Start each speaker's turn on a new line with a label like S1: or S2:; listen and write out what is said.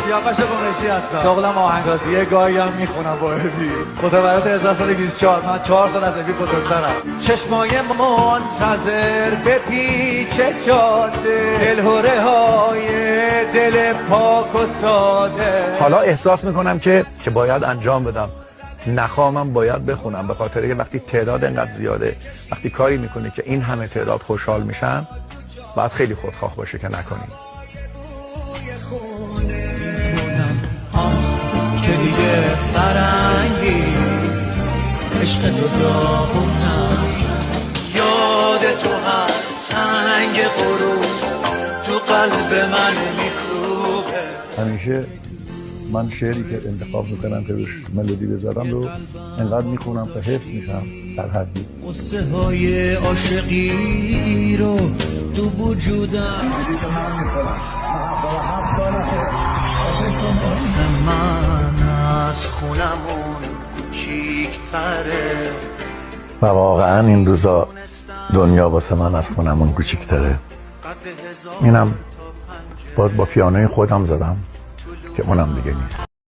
S1: سیاوش قمیشی هستم. شغلم آهنگسازی، یه گاهی هم میخونم با ابی. متولد 1424، من 4 سال از ابی بزرگترم. چشمای منتظر به پیچ جاده، دلهره های دل پاک و ساده.
S2: حالا احساس میکنم که باید انجام بدم، نخواهم باید بخونم، به خاطر که وقتی تعداد انقدر زیاده، وقتی کاری میکنی که این همه تعداد خوشحال میشن، باید خیلی خودخواه باشه که نکنی.
S3: که دیگه فرنگی عشق تو داغونم، یاد تو هر تنگ غروب تو قلب من میکوبه.
S2: همیشه من شعری که انتخاب میکنم که روش ملودی بذارم رو انقدر میخونم که حفظ میشم در حدی.
S3: قصه های عاشقی رو تو وجودم واسه من از خونمون کوچیک‌تره
S2: و واقعا این روزا دنیا واسه من از خونمون کوچیک‌تره. اینم باز با پیانوی خودم زدم که اونم دیگه نیست.